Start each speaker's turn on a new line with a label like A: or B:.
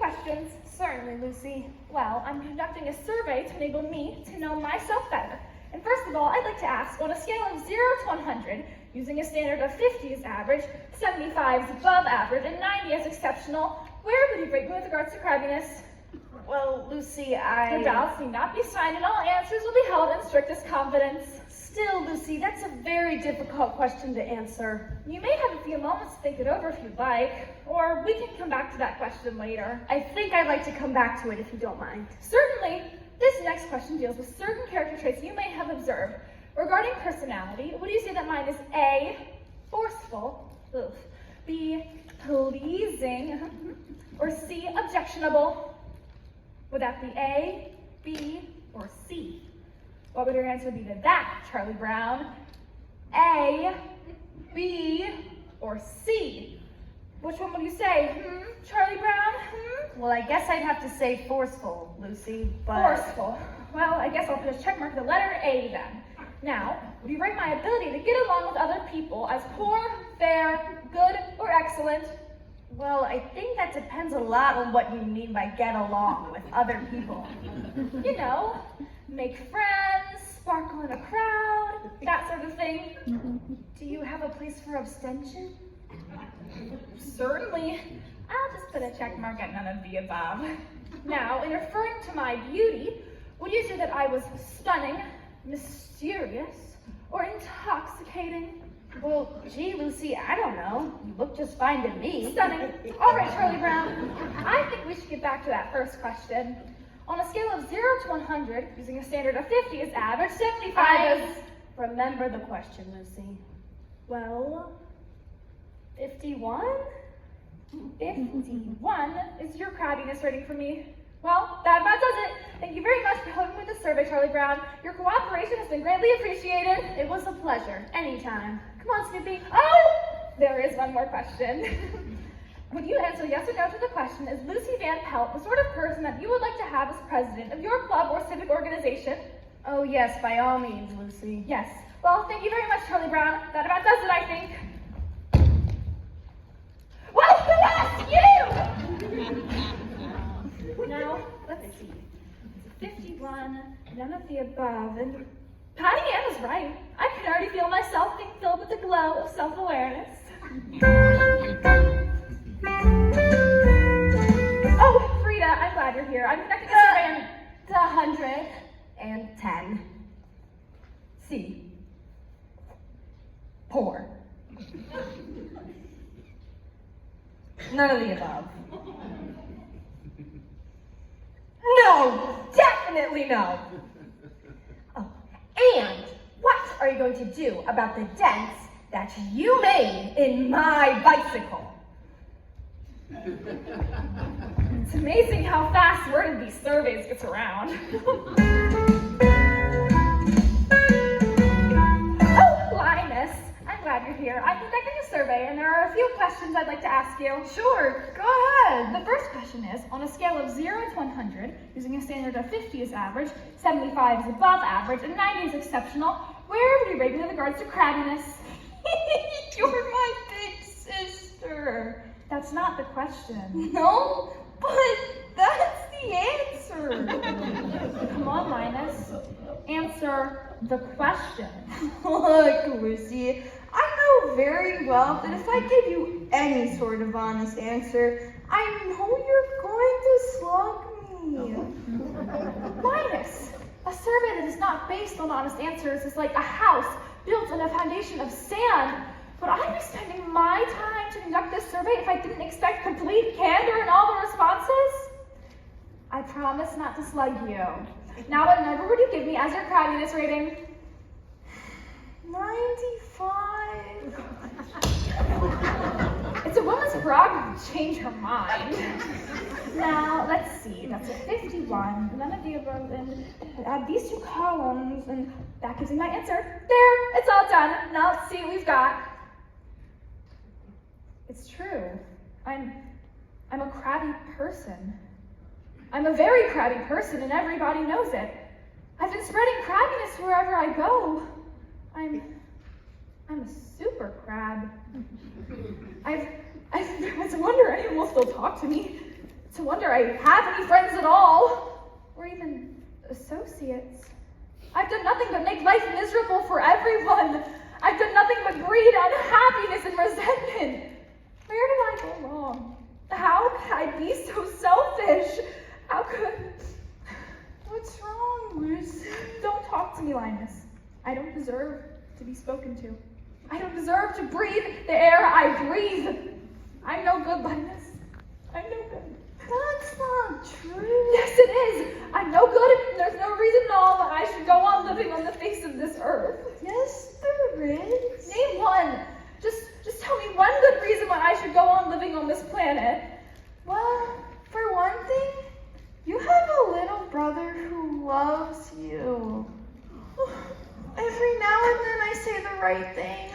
A: questions?
B: Certainly, Lucy.
A: Well, I'm conducting a survey to enable me to know myself better. And first of all, I'd like to ask, on a scale of 0 to 100, using a standard of 50 as average, 75 is above average, and 90 as exceptional, where would you rate me with regards to crabbiness?
B: Well, Lucy,
A: Your doubts need not be signed, and all answers will be held in strictest confidence.
B: Still, Lucy, that's a very difficult question to answer.
A: You may have a few moments to think it over if you'd like, or we can come back to that question later.
B: I think I'd like to come back to it if you don't mind.
A: Certainly. This next question deals with certain character traits you may have observed. Regarding personality, would you say that mine is A, forceful, B, pleasing, or C, objectionable? Would that be A, B, or C? What would your answer be to that, Charlie Brown? A, B, or C? Which one would you say? Charlie Brown?
B: Well, I guess I'd have to say forceful, Lucy, but...
A: Forceful. Well, I guess I'll put a check mark to the letter A then. Now, would you rate my ability to get along with other people as poor, fair, good, or excellent?
B: Well, I think that depends a lot on what you mean by get along with other people.
A: You know, make friends, sparkle in a crowd, that sort of thing.
B: Do you have a place for abstention?
A: Certainly. I'll just put a check mark at none of the above. Now, in referring to my beauty, would you say that I was stunning, mysterious, or intoxicating?
B: Well, gee, Lucy, I don't know. You look just fine to me.
A: Stunning. All right, Charlie Brown. I think we should get back to that first question. On a scale of 0 to 100, using a standard of 50 as average, 75 is...
B: Remember the question, Lucy.
A: Well, 51? 51 is your crabbiness rating for me. Well, that about does it. Thank you very much for helping with the survey, Charlie Brown. Your cooperation has been greatly appreciated.
B: It was a pleasure. Anytime.
A: Come on, Snoopy. Oh! There is one more question. Would you answer yes or no to the question, is Lucy Van Pelt the sort of person that you would like to have as president of your club or civic organization?
B: Oh, yes, by all means, Lucy.
A: Yes. Well, thank you very much, Charlie Brown. That about does it, I think. Well, who asked you? Now, let's see. 51, none of the above, and Patty Ann was right. I can already feel myself being filled with the glow of self-awareness. Oh, Frida, I'm glad you're here. I'm conducting a survey to
B: 110. C. Poor. None of the above. No! Definitely no! Oh, and what are you going to do about the dents that you made in my bicycle?
A: It's amazing how fast word of these surveys gets around. Oh, Linus, I'm glad you're here. I'm conducting a survey, and there are a few questions I'd like to ask you.
B: Sure, go ahead.
A: The first question is, on a scale of 0 to 100, using a standard of 50 as average, 75 is above average, and 90 is exceptional, where would you rate me with regards to crabbiness?
B: You're my big sister.
A: That's not the question.
B: No, but that's the answer.
A: Come on, Linus. Answer the question.
B: Look, Lucy, I know very well that if I give you any sort of honest answer, I know you're going to slug me.
A: Linus, a survey that is not based on honest answers is like a house built on a foundation of sand. Would I be spending my time to conduct this survey if I didn't expect complete candor in all the responses? I promise not to slug you. Now, what number would you give me as your crabbiness rating?
B: 95.
A: It's a woman's prerogative to change her mind. Now, let's see. That's a 51. None of the above. And add these two columns, and that gives me my answer. There, it's all done. Now let's see what we've got. It's true. I'm a crabby person. I'm a very crabby person, and everybody knows it. I've been spreading crabbiness wherever I go. I'm a super crab. It's a wonder anyone will still talk to me. It's a wonder I have any friends at all, or even associates. I've done nothing but make life miserable for everyone. I've done nothing but breed unhappiness and resentment. Where did I go wrong? How could I be so selfish? How could... What's wrong, Lucy? Don't talk to me, Linus. I don't deserve to be spoken to. I don't deserve to breathe the air I breathe. I'm no good, Linus. I'm no good.
B: That's not true.
A: Yes, it is. I'm no good, and there's no reason at all that I should go on living on the face of this earth.
B: Yes, there is.
A: Name one. Just tell me one good reason why I should go on living on this planet.
B: Well, for one thing, you have a little brother who loves you. Every now and then I say the right thing.